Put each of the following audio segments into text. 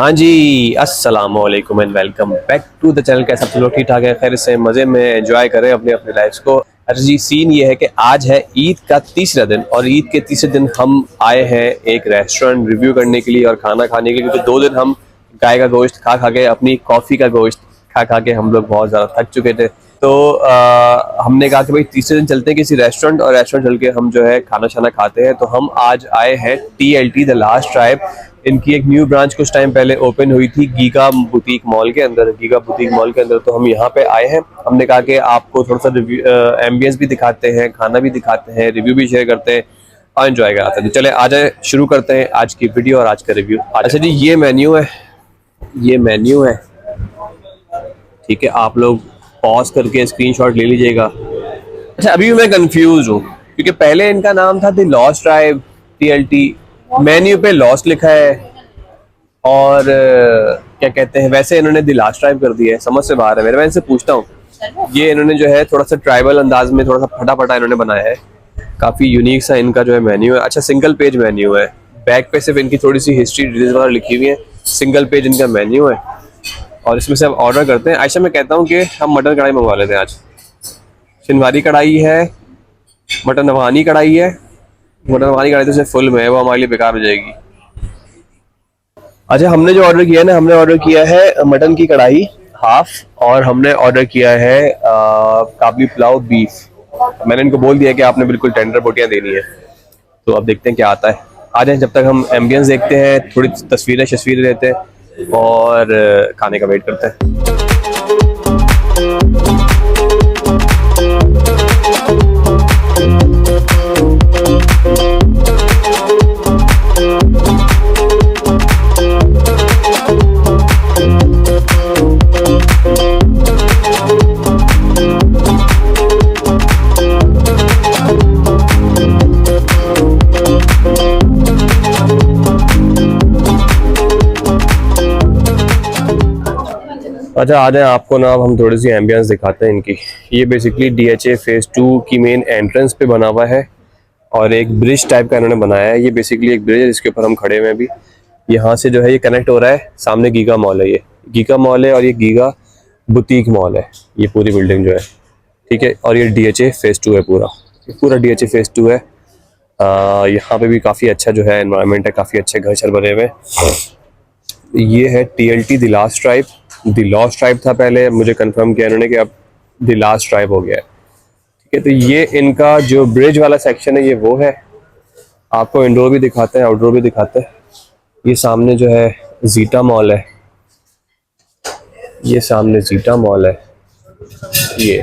हाँ जी, अस्सलाम वालेकुम and welcome back to the channel. कैसे आप लोग? ठीक ठाक है, खैर से मज़े में एंजॉय करें अपने अपने लाइफ्स को। अच्छा जी, सीन ये है कि आज है ईद का तीसरा दिन और ईद के तीसरे दिन हम आए हैं एक रेस्टोरेंट रिव्यू करने के लिए और खाना खाने के लिए, क्योंकि 2 दिन हम गाय का गोश्त खा खा के, अपनी कॉफ़ी का गोश्त खा खा के हम लोग बहुत ज़्यादा थक चुके थे। तो हमने कहा कि भाई तीसरे दिन चलते हैं किसी रेस्टोरेंट, और रेस्टोरेंट चल के हम जो है खाना शाना खाते हैं। तो हम आज आए हैं TLT द लास्ट ट्राइब। इनकी एक न्यू ब्रांच कुछ टाइम पहले ओपन हुई थी गीगा बुटीक मॉल के अंदर, गीगा बुटीक मॉल के अंदर। तो हम यहाँ पे आए हैं। हमने कहा कि आपको थोड़ा सा रिव्यू, एम्बियंस भी दिखाते हैं, खाना भी दिखाते हैं, रिव्यू भी शेयर करते हैं और एंजॉय कराते हैं। तो चले आ जाए, शुरू करते हैं आज की वीडियो और आज का रिव्यू। अच्छा जी, ये मेन्यू है, ये मेन्यू है, ठीक है। आप लोग पॉज करके स्क्रीनशॉट ले लीजिएगा। अच्छा, अभी भी मैं कंफ्यूज हूँ क्योंकि पहले इनका नाम था the lost tribe TLT, menu पे लॉस्ट लिखा है और क्या कहते हैं, वैसे इन्होंने द लास्ट ट्राइब कर दिया है। समझ से बाहर है मेरे। मैं इनसे पूछता हूँ, ये इन्होंने जो है थोड़ा सा ट्राइबल अंदाज में थोड़ा सा फटा फटा इन्होंने बनाया है। काफी यूनिक सा इनका जो है मेन्यू है। अच्छा, सिंगल पेज मेन्यू है, बैक पे सिर्फ इनकी थोड़ी सी हिस्ट्री डिटेल्स वगैरह लिखी हुई है। सिंगल पेज इनका मेन्यू है और इसमें से अब ऑर्डर करते हैं। आयशा, मैं कहता हूँ कि हम मटन कढ़ाई मंगवा लेते हैं आज। शिनवारी कढ़ाई है, मटन अफगानी कढ़ाई है। मटन अफगानी कढ़ाई तो सिर्फ फुल में है, वो हमारे लिए बेकार हो जाएगी। अच्छा, हमने जो ऑर्डर किया है ना, हमने ऑर्डर किया है मटन की कढ़ाई हाफ, और हमने ऑर्डर किया है काबली पुलाव बीफ। मैंने इनको बोल दिया कि आपने बिल्कुल टेंडर बोटियां देनी है। तो अब देखते हैं क्या आता है। आ जाए, जब तक हम एम्बियंस देखते हैं, थोड़ी तस्वीरें लेते हैं और खाने का वेट करते हैं। अच्छा, आ जाए, आपको ना अब हम थोड़ी सी एम्बियंस दिखाते हैं इनकी। ये बेसिकली DHA फेज़ 2 की मेन एंट्रेंस पे बना हुआ है और एक ब्रिज टाइप का इन्होंने बनाया है। ये बेसिकली एक ब्रिज है जिसके ऊपर हम खड़े हुए हैं अभी। यहाँ से जो है ये कनेक्ट हो रहा है, सामने गीगा मॉल है, ये गीगा मॉल है और ये गीगा बुटीक मॉल है, ये पूरी बिल्डिंग जो है, ठीक है। और ये DHA फेज़ 2 है, पूरा DHA फेज़ 2 है। यहाँ पे भी काफ़ी अच्छा जो है एनवायरनमेंट है, काफ़ी अच्छे घर शर बने हुए हैं। ये है TLT the last tribe. The lost tribe था पहले, मुझे कंफर्म किया इन्होंने कि अब द लास्ट ट्राइब हो गया है, ठीक है। तो ये इनका जो ब्रिज वाला सेक्शन है ये वो है। आपको इंडोर भी दिखाते हैं, आउटडोर भी दिखाते हैं। ये सामने जो है जीटा मॉल है, ये सामने जीटा मॉल है, ये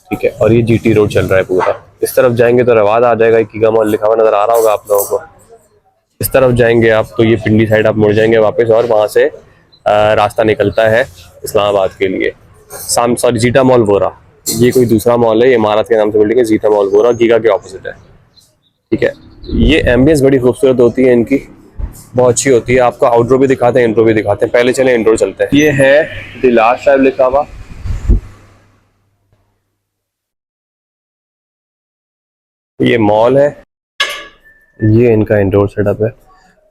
ठीक है। और ये GT रोड चल रहा है पूरा। इस तरफ जाएंगे तो रवाद आ जाएगा, गीगा मॉल लिखा हुआ नजर आ रहा होगा आप लोगों को। इस तरफ जाएंगे आप तो ये पिंडी साइड आप मुड़ जाएंगे वापस, और वहाँ से रास्ता निकलता है इस्लामाबाद के लिए। सॉरी, जीटा मॉल वोरा, ये कोई दूसरा मॉल है, ये इमारत के नाम से बिल्डिंग है। जीटा मॉल वोरा गीगा के ऑपोजिट है, ठीक है। ये एम्बियंस बड़ी खूबसूरत होती है इनकी, बहुत अच्छी होती है। आपको आउटडोर भी दिखाते हैं, इंडोर भी दिखाते हैं। पहले चले इंडोर चलते हैं। ये है द लास्ट ट्राइब लिखा हुआ, ये मॉल है, ये इनका इंडोर सेटअप है।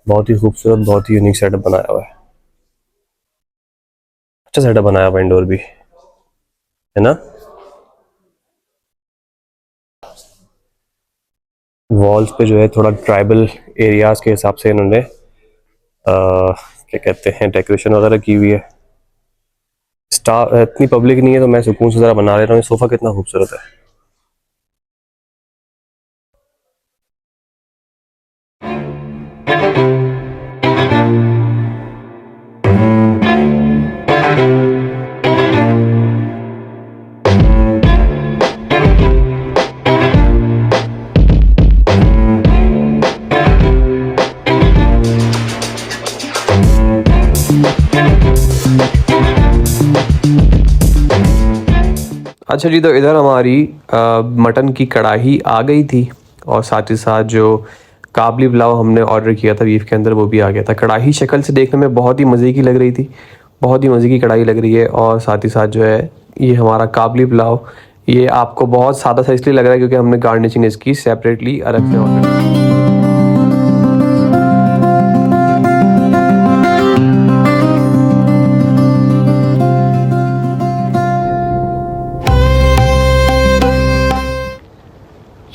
बहुत ही खूबसूरत, बहुत ही यूनिक सेटअप बनाया हुआ है। अच्छा सेटअप बनाया हुआ इंडोर भी, है ना। वॉल्स पे जो है थोड़ा ट्राइबल एरियाज के हिसाब से इन्होंने क्या कहते हैं डेकोरेशन वगैरह की हुई है। स्टाफ इतनी पब्लिक नहीं है तो मैं सुकून से ज़रा बना ले रहा हूँ। सोफ़ा कितना खूबसूरत है। अच्छा जी, तो इधर हमारी मटन की कढ़ाई आ गई थी और साथ ही साथ जो काबली पुलाव हमने ऑर्डर किया था बीफ के अंदर, वो भी आ गया था। कढ़ाई शक्ल से देखने में बहुत ही मज़े की लग रही थी, बहुत ही मज़े की कढ़ाई लग रही है। और साथ ही साथ जो है ये हमारा काबली पुलाव, ये आपको बहुत सादा सा इसलिए लग रहा है क्योंकि हमने गार्निशिंग इसकी सेपरेटली अलग से ऑर्डर की।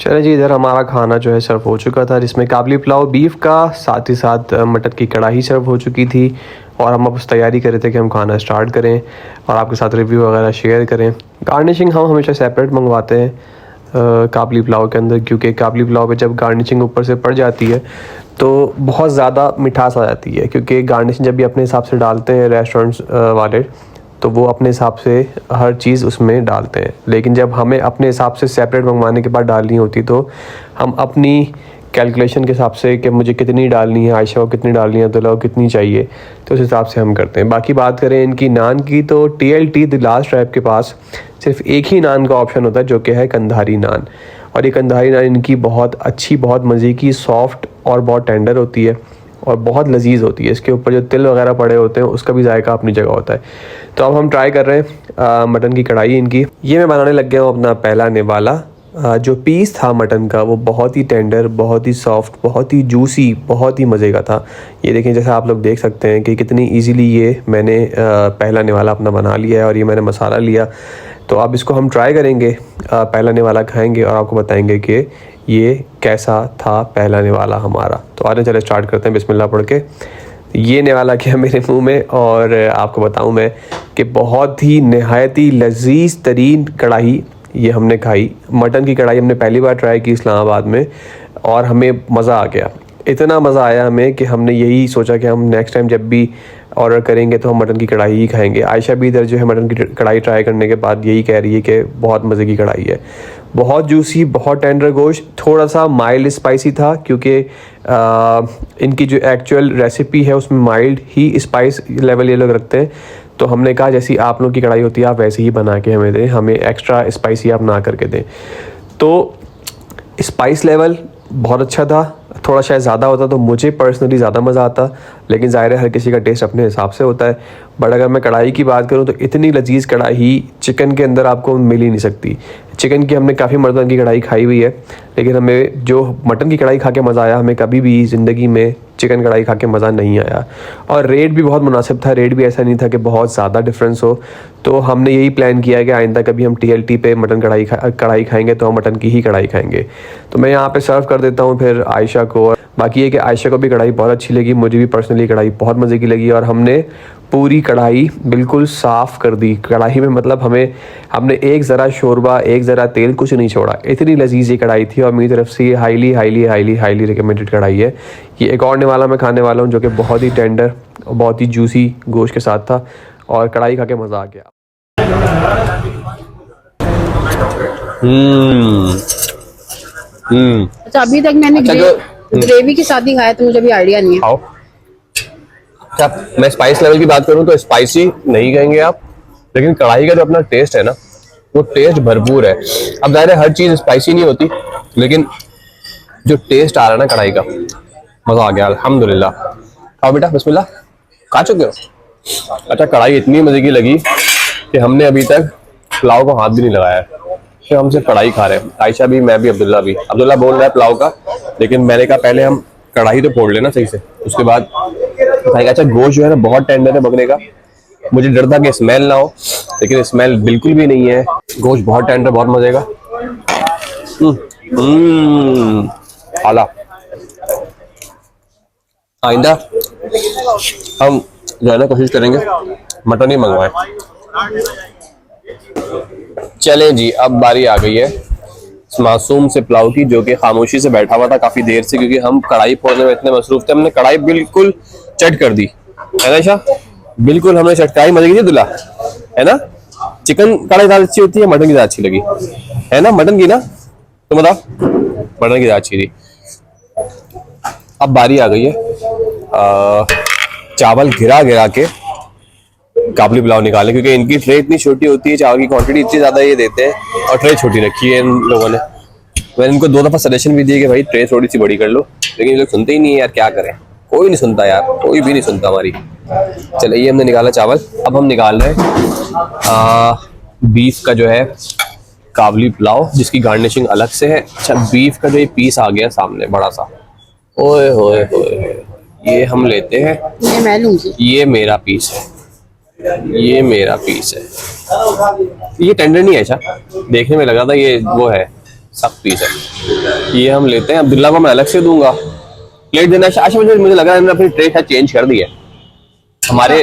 चलिए जी, इधर हमारा खाना जो है सर्व हो चुका था, जिसमें काबली पुलाव बीफ का, साथ ही साथ मटन की कढ़ाई सर्व हो चुकी थी। और हम अब उस तैयारी कर रहे थे कि हम खाना स्टार्ट करें और आपके साथ रिव्यू वगैरह शेयर करें। गार्निशिंग हम हमेशा सेपरेट मंगवाते हैं काबली पुलाव के अंदर, क्योंकि काबली पुलाव पे जब गार्निशिंग ऊपर से पड़ जाती है तो बहुत ज़्यादा मिठास आ जाती है, क्योंकि गार्निशिंग जब भी अपने हिसाब से डालते हैं रेस्टोरेंट्स वाले, तो वो अपने हिसाब से हर चीज़ उसमें डालते हैं। लेकिन जब हमें अपने हिसाब से सेपरेट मंगवाने के बाद डालनी होती, तो हम अपनी कैलकुलेशन के हिसाब से कि मुझे कितनी डालनी है, आयशा को कितनी डालनी है, अब्दुल्ला को कितनी चाहिए, तो उस हिसाब से हम करते हैं। बाकी बात करें इनकी नान की, तो TLT द लास्ट ट्राइब के पास सिर्फ एक ही नान का ऑप्शन होता है, जो कि है कंधारी नान। और ये कंधारी नान इनकी बहुत अच्छी, बहुत मज़े की, सॉफ्ट और बहुत टेंडर होती है और बहुत लजीज होती है। इसके ऊपर जो तिल वगैरह पड़े होते हैं उसका भी जायका अपनी जगह होता है। तो अब हम ट्राई कर रहे हैं मटन की कढ़ाई इनकी। ये मैं बनाने लग गया हूँ अपना पहला निवाला। जो पीस था मटन का वो बहुत ही टेंडर, बहुत ही सॉफ्ट, बहुत ही जूसी, बहुत ही मज़े का था। ये देखें, जैसे आप लोग देख सकते हैं कि कितनी इजीली ये मैंने पहला निवाला अपना बना लिया है और ये मैंने मसाला लिया। तो अब इसको हम ट्राई करेंगे, पहला निवाला खाएंगे और आपको बताएंगे कि ये कैसा था पहला निवाला हमारा। तो आगे चले स्टार्ट करते हैं बिस्मिल्लाह पढ़ के। ये निवाला क्या मेरे मुंह में, और आपको बताऊं मैं कि बहुत ही नहायत ही लजीज तरीन कढ़ाई ये हमने खाई। मटन की कढ़ाई हमने पहली बार ट्राई की इस्लामाबाद में और हमें मज़ा आ गया। इतना मज़ा आया हमें कि हमने यही सोचा कि हम नेक्स्ट टाइम जब भी ऑर्डर करेंगे तो हम मटन की कढ़ाई ही खाएंगे। आयशा भी इधर जो है मटन की कढ़ाई ट्राई करने के बाद यही कह रही है कि बहुत मज़े की कढ़ाई है, बहुत जूसी, बहुत टेंडर गोश्त। थोड़ा सा माइल्ड स्पाइसी था, क्योंकि इनकी जो एक्चुअल रेसिपी है उसमें माइल्ड ही स्पाइस लेवल ये लोग रखते हैं। तो हमने कहा जैसी आप लोग की कढ़ाई होती है आप वैसे ही बना के हमें दें, हमें एक्स्ट्रा स्पाइसी आप ना करके दें। तो स्पाइस लेवल बहुत अच्छा था, थोड़ा शायद ज़्यादा होता तो मुझे पर्सनली ज़्यादा मज़ा आता, लेकिन ज़ाहिर है हर किसी का टेस्ट अपने हिसाब से होता है। बट अगर मैं कढ़ाई की बात करूं तो इतनी लजीज़ कढ़ाई चिकन के अंदर आपको मिल ही नहीं सकती। चिकन की हमने काफ़ी मर्तबा की कढ़ाई खाई हुई है, लेकिन हमें जो मटन की कढ़ाई खा के मज़ा आया, हमें कभी भी ज़िंदगी में चिकन कढ़ाई खा के मज़ा नहीं आया। और रेट भी बहुत मुनासिब था, रेट भी ऐसा नहीं था कि बहुत ज़्यादा डिफरेंस हो। तो हमने यही प्लान किया कि आइंदा कभी हम TLT पे मटन कढ़ाई खाएंगे तो हम मटन की ही कढ़ाई खाएंगे। तो मैं यहाँ पे सर्व कर देता हूँ फिर आयशा को। बाकी ये कि आयशा को भी कढ़ाई बहुत अच्छी लगी, मुझे भी पर्सनली कढ़ाई बहुत मज़े की लगी। और हमने पूरी कढ़ाई बिल्कुल साफ़ कर दी। कढ़ाई में मतलब हमने एक ज़रा शोरबा, एक ज़रा तेल, कुछ नहीं छोड़ा। इतनी लजीज ये कढ़ाई थी और मेरी तरफ से ये highly highly highly highly recommended कढ़ाई है। ये एक और निवाला मैं खाने वाला हूँ जो कि बहुत ही टेंडर और बहुत ही जूसी गोश्त के साथ था और कढ़ाई खा के मज़ा आ गया। अच्छा, अभी तक मैंने ग्रेवी के साथ ही खाया तो मुझे भी आइडिया नहीं है। अच्छा, मैं स्पाइस लेवल की बात करूं तो स्पाइसी नहीं कहेंगे आप, लेकिन कढ़ाई का जो अपना टेस्ट है ना, वो टेस्ट भरपूर है। अब ज़ाहिर है हर चीज़ स्पाइसी नहीं होती, लेकिन जो टेस्ट आ रहा है ना कढ़ाई का, मज़ा आ गया अल्हम्दुलिल्लाह। खाओ बेटा, बिस्मिल्लाह। खा चुके हो? अच्छा, कढ़ाई इतनी मज़े की लगी कि हमने अभी तक पुलाव को हाथ भी नहीं लगाया है, तो हम सिर्फ कढ़ाई खा रहे हैं। आयशा भी, मैं भी, अब्दुल्ला भी। अब्दुल्ला बोल रहा है पुलाव का, लेकिन मैंने कहा पहले हम कढ़ाई तो फोड़ लेना सही से, उसके बाद खाएगा। अच्छा, गोश्त जो है ना बहुत टेंडर है बकरे का। मुझे डर था कि स्मेल ना हो, लेकिन स्मेल बिल्कुल भी नहीं है। गोश्त बहुत टेंडर, बहुत मजे का। आला। आइंदा हम जो है ना कोशिश करेंगे मटन ही मंगवाएं। चलें जी, अब बारी आ गई है इस मासूम से पुलाव की, जो कि खामोशी से बैठा हुआ था काफी देर से, क्योंकि हम कढ़ाई फोड़ने में इतने मसरूफ थे। हमने कढ़ाई बिल्कुल चट कर दी है ना शाह, बिल्कुल हमने चटकाई मजे की दुल्हा, है ना। चिकन कढ़ाई ज्यादा अच्छी होती है, मटन की ज्यादा अच्छी लगी है ना? मटन की ना, तो बताओ। मटन की ज्यादा अच्छी थी। अब बारी आ गई है चावल गिरा गिरा के काबली पुलाव निकाले, क्योंकि इनकी ट्रे इतनी छोटी होती है, चावल की क्वांटिटी इतनी ज्यादा ये देते हैं और ट्रे छोटी रखी है इन लोगों ने। मैंने इनको 2 दफा सजेशन भी दिए कि भाई ट्रे थोड़ी सी बड़ी कर लो, लेकिन ये लोग सुनते ही नहीं है यार, क्या करें। कोई नहीं सुनता यार, कोई भी नहीं सुनता हमारी। चलिए, ये हमने निकाला चावल। अब हम निकाल रहे हैं बीफ का जो है काबली पुलाव, जिसकी गार्निशिंग अलग से है। अच्छा, बीफ का जो ये पीस आ गया सामने बड़ा सा, ओए होए होए, ये हम लेते हैं। ये मैं लूंगी, ये मेरा पीस है, ये मेरा पीस है। ये टेंडर नहीं है। अच्छा, देखने में लगा था ये वो है, सब पीस है। ये हम लेते हैं, अब्दुल्ला को मैं अलग से दूंगा प्लेट देना। आशा मुझे लगा इन्होंने अपनी ट्रे शायद चेंज कर दी है। हमारे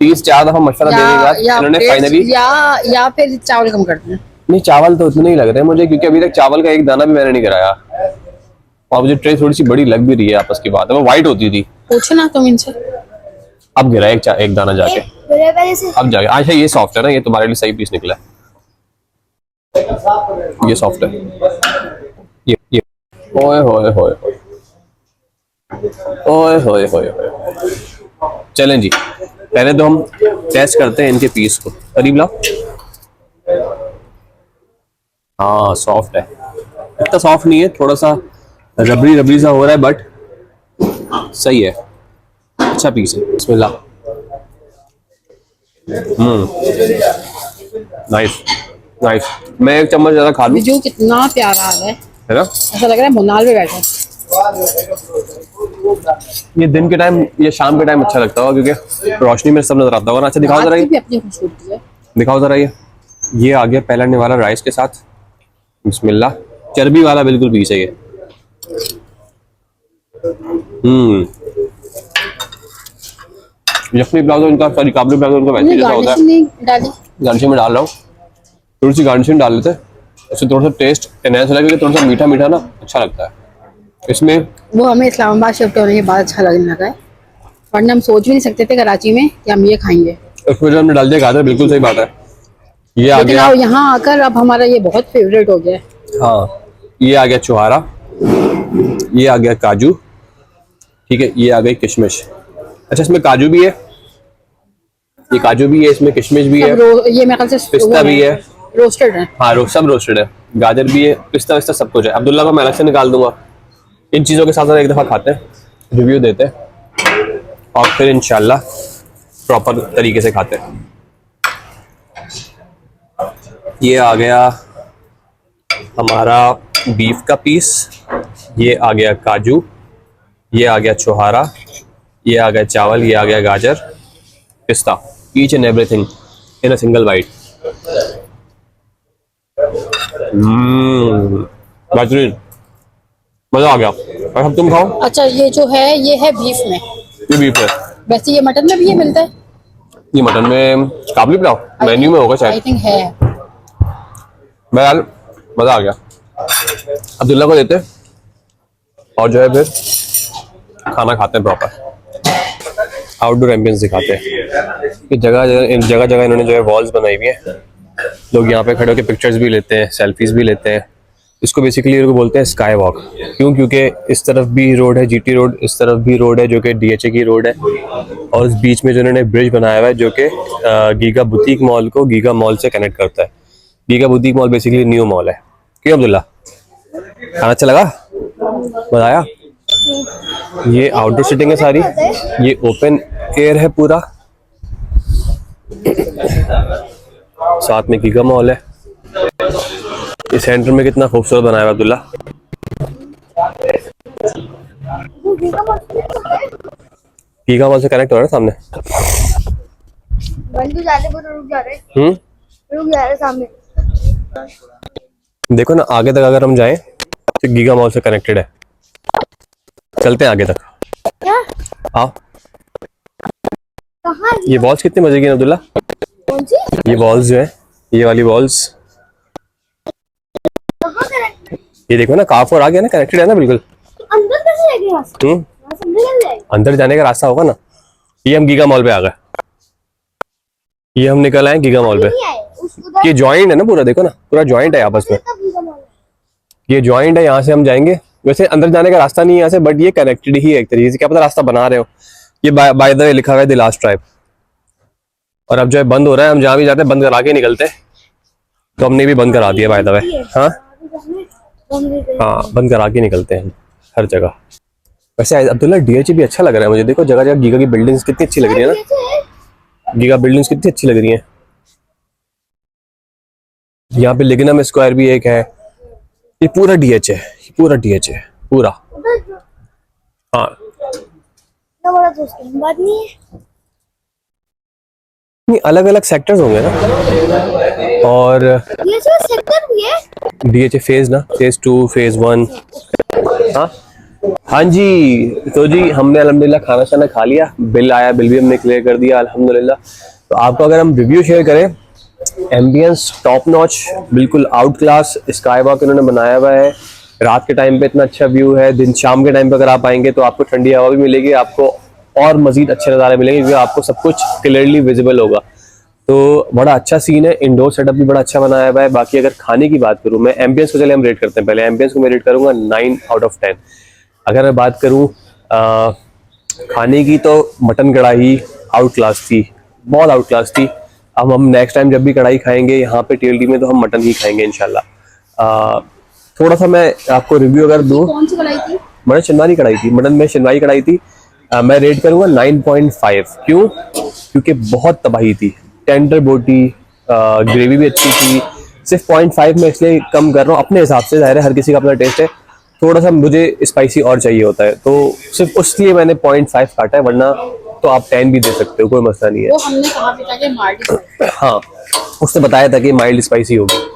30-4 दफा मशवरा देने के बाद इन्होंने फाइनली या फिर चावल कम कर दें। नहीं, चावल तो उतने ही लग रहे हैं मुझे, क्योंकि अभी तक चावल का एक दाना भी मैंने नहीं कराया। और मुझे ट्रे थोड़ी सी बड़ी लग भी रही है, आपस की बात है, वो व्हाइट होती थी। पूछना तुम इनसे। अब गिरा एक दाना जाके, अब जाके। अच्छा ये सॉफ्ट है ना, ये तुम्हारे लिए सही पीस निकला है। ये सॉफ्ट है, ये ओए होए होए ओए होए होए होए। चलें जी, पहले तो हम टेस्ट करते हैं इनके पीस को। करीब लाओ। हाँ सॉफ्ट है, इतना सॉफ्ट नहीं है, थोड़ा सा रबड़ी रबड़ी सा हो रहा है, बट सही है, अच्छा पीस है। बिस्मिल्लाह। Nice nice. मैं एक चम्मच ज्यादा खा लूं। बिजू कितना प्यारा आ रहा है ना, ऐसा लग रहा है मुनाल पे बैठा। ये दिन के टाइम या शाम के टाइम अच्छा लगता होगा, क्योंकि रोशनी में सब नजर आता होगा ना। अच्छा दिखाओ जरा, भी अपनी खूबसूरती है। दिखाओ जरा। ये आ गया पहला निवाला राइस के साथ। बिस्मिल्लाह। चर्बी वाला बिल्कुल पीस है ये। यखनी प्लाजो इनका, सॉरी काबली प्लाजो इनका वैसे जैसा होता है। गार्निशिंग में डाल रहा हूँ, थोड़ी सी गार्निशिंग डाल लेते हैं, उससे थोड़ा सा टेस्ट एनहांस होगा, क्योंकि थोड़ा सा मीठा मीठा ना अच्छा लगता है इसमें। वो हमें इस्लामाबाद शिफ्ट होने के बाद अच्छा लगने लगा है, वरना हम सोच भी नहीं सकते थे कराची में कि हम ये खाएंगे। उसमें जो हमने डाल दिया गाजर, बिल्कुल सही बात है। ये आ गया यहाँ आकर अब हमारा ये बहुत फेवरेट हो गया है। हाँ, ये आ गया चुहारा, ये आ गया काजू, ठीक है, ये आ गई किशमिश। अच्छा इसमें काजू भी है, ये काजू भी है, इसमें किशमिश भी है, ये मेरे ख्याल से पिस्ता भी है, रोस्टेड है। हाँ सब रोस्टेड है, गाजर भी है, पिस्ता विस्ता सब कुछ है। अब्दुल्ला को मैं अलग से निकाल दूंगा। इन चीज़ों के साथ साथ एक दफ़ा खाते हैं, रिव्यू देते हैं, और फिर इंशाल्लाह प्रॉपर तरीके से खाते हैं। ये आ गया हमारा बीफ का पीस, ये आ गया काजू, ये आ गया चुहारा, ये आ गया चावल, ये आ गया गाजर, पिस्ता, each and everything in a single bite. बेहतरीन, मजा आ गया। और अब तुम खाओ। अच्छा ये जो है ये है बीफ में, ये बीफ है। वैसे ये मटन में भी ये मिलता है। ये मटन में काबली पुलाव मेन्यू में होगा शायद, आई थिंक है। बहरहाल मजा आ गया। अब्दुल्ला को देते और जो है फिर खाना खाते हैं प्रॉपर, आउटडोर एम्बियंस दिखाते हैं। कि जगह जगह इन्होंने जो है वॉल्स बनाई हुई हैं, लोग यहाँ पे खड़े होकर पिक्चर्स भी लेते हैं, सेल्फीज भी लेते हैं। इसको बेसिकली बोलते हैं स्काई वॉक। क्यों? क्योंकि इस तरफ भी रोड है जीटी रोड, इस तरफ भी रोड है जो कि डीएचए की रोड है, और इस बीच में जो इन्होंने ब्रिज बनाया हुआ है जो कि गीगा बुटीक मॉल को गीगा मॉल से कनेक्ट करता है। Giga boutique mall basically new mall है। क्यों अब्दुल्ला, खाना अच्छा लगा, मजा आया? ये आउटडोर सीटिंग है सारी, ये ओपन एयर है पूरा, साथ में गीगा मॉल है। इस सेंटर में कितना खूबसूरत बनाया है अब्दुल्ला। गीगा मॉल से कनेक्ट हो रहा है सामने। रुक जा रहे सामने। देखो ना आगे तक अगर हम जाएं तो गीगा मॉल से कनेक्टेड है। चलते हैं आगे तक। क्या? आओ। कहाँ? ये वॉल्स कितने मजे की हैं अब्दुल्ला? कौन सी? ये वॉल्स जो है, ये वाली वॉल्स, ये देखो ना कार आ गया ना, कनेक्टेड है ना बिल्कुल। अंदर कैसे जाएगी रास्ता? यहाँ से अंदर कैसे जाएगी? अंदर जाने का रास्ता होगा ना। ये हम गीगा मॉल पे आ गए, ये हम निकल आए गीगा मॉल पे। नहीं आए, उधर ये जॉइंट है ना पूरा, देखो ना पूरा जॉइंट है आपस में, तब गीगा मॉल है। ये जॉइंट है। यहाँ से हम जाएंगे, वैसे अंदर जाने का रास्ता नहीं है यहाँ से, बट ये कनेक्टेड ही है एक तरीके से। क्या पता रास्ता बना रहे हो। ये बाय द वे लिखा हुआ है द लास्ट ट्राइब। और अब जो है बंद हो रहा है, हम जहाँ भी जाते हैं बंद करा के निकलते हैं, तो हमने भी बंद करा दिया बाय द वे। हाँ हाँ, बंद करा के निकलते हैं हर जगह। वैसे अब्दुल्ला डीएचए भी अच्छा लग रहा है मुझे। देखो जगह जगह गीगा की बिल्डिंग्स कितनी अच्छी लग रही है ना, गीगा बिल्डिंग्स कितनी अच्छी लग रही हैं। यहाँ पे लिग्नम स्क्वायर भी एक है। ये पूरा डीएच है, ये पूरा डीएच है पूरा। हाँ इतना बड़ा तो उसकी बात नहीं है। नहीं, अलग अलग सेक्टर्स होंगे ना। और ये जो सेक्टर भी है। DHA फेज ना, फेज 2 फेज 1। हाँ हाँ जी, तो जी हमने अल्हम्दुलिल्लाह खाना शाना खा लिया, बिल आया, बिल भी हमने क्लियर कर दिया अल्हम्दुलिल्लाह। तो आपको अगर हम रिव्यू शेयर करें, एम्बियंस टॉप नॉच, बिल्कुल आउट क्लास स्काई वॉक इन्होंने बनाया हुआ है। रात के टाइम पे इतना अच्छा व्यू है, दिन शाम के टाइम पे अगर आप आएंगे तो आपको ठंडी हवा भी मिलेगी, आपको और मजीद अच्छे नज़ारे मिलेंगे क्योंकि आपको सब कुछ क्लियरली विजिबल होगा। तो बड़ा अच्छा सीन है, इंडोर सेटअप भी बड़ा अच्छा बनाया हुआ है। बाकी अगर खाने की बात करूँ मैं, एम्बियंस को चले हम रेट करते हैं। पहले एम्बियंस को मैं रेट करूँगा 9/10। अगर मैं बात करूँ खाने की, तो मटन कढ़ाई आउट क्लास थी, बहुत आउट क्लास थी। अब हम नेक्स्ट टाइम जब भी कढ़ाई खाएंगे यहाँ पे TLD में, तो हम मटन ही खाएंगे इंशाल्लाह। थोड़ा सा मैं आपको रिव्यू अगर दूँ, कौन सी कढ़ाई थी? मटन शनवारी कढ़ाई थी, मटन में शनवारी कढ़ाई थी। मैं रेट करूँगा 9.5। क्यों? क्योंकि बहुत तबाही थी, टेंडर बोटी, ग्रेवी भी अच्छी थी। सिर्फ 0.5 में इसलिए कम कर रहा हूँ अपने हिसाब से, जाहिर है हर किसी का अपना टेस्ट है, थोड़ा सा मुझे स्पाइसी और चाहिए होता है, तो सिर्फ उसलिए मैंने 0.5 काटा है, वरना तो आप 10 भी दे सकते हो, कोई मसला नहीं है। वो हमने कहा था कि मार्डी। हाँ, उसने बताया था कि माइल्ड स्पाइसी होगी।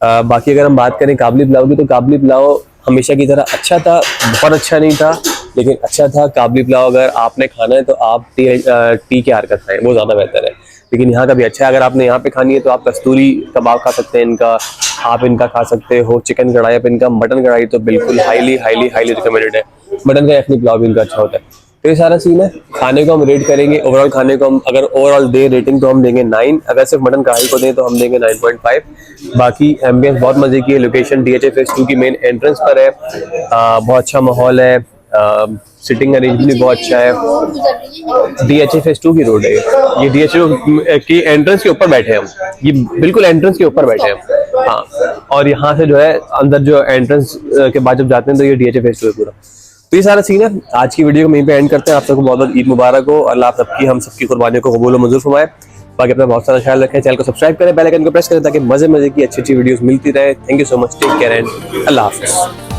बाकी अगर हम बात करें काबली पुलाव की, तो काबली पुलाव हमेशा की तरह अच्छा था, बहुत अच्छा नहीं था लेकिन अच्छा था। काबली पुलाव अगर आपने खाना है तो आप टी के आर का खाएं, वो ज़्यादा बेहतर है। लेकिन यहाँ का भी अच्छा है। अगर आपने यहाँ पे खानी है तो आप कस्तूरी कबाब खा सकते हैं इनका, आप इनका खा सकते हो चिकन कढ़ाई, आप इनका मटन कढ़ाई तो बिल्कुल हाईली हाईली हाईली रिकमेंडेड है। मटन का यखनी पुलाव भी इनका अच्छा होता है। तो ये सारा सीन है। खाने को हम रेट करेंगे, ओवरऑल खाने को हम अगर ओवरऑल दे रेटिंग तो हम देंगे 9। अगर सिर्फ मटन कढ़ाई को दें तो हम देंगे 9.5। बाकी एम्बियंस बहुत मजे की है, लोकेशन DHA फेज 2 की मेन एंट्रेंस पर है। बहुत अच्छा माहौल है, सिटिंग अरेंजमेंट भी बहुत अच्छा है। DHA फेज 2 की रोड है ये DHA की एंट्रेंस के ऊपर बैठे हैं हम, ये बिल्कुल एंट्रेंस के ऊपर बैठे हैं हम। हाँ, और यहाँ से जो है अंदर जो एंट्रेंस के बाद जब जाते हैं तो ये DHA फेज 2 है पूरा। तो ये सारा सीन है। आज की वीडियो को यहीं पे एंड करते हैं। आप सबको बहुत बहुत ईद मुबारक हो। अल्लाह आप सबकी हम सबकी कुर्बानियों को कबूल और मंजूर फरमाए। बाकी अपना बहुत सारा ख्याल रखें, चैनल को सब्सक्राइब करें, बेल आइकन को प्रेस करें ताकि मजे मजे की अच्छी अच्छी वीडियोस मिलती रहे। Thank you so much, take care and Allah हाफिज़।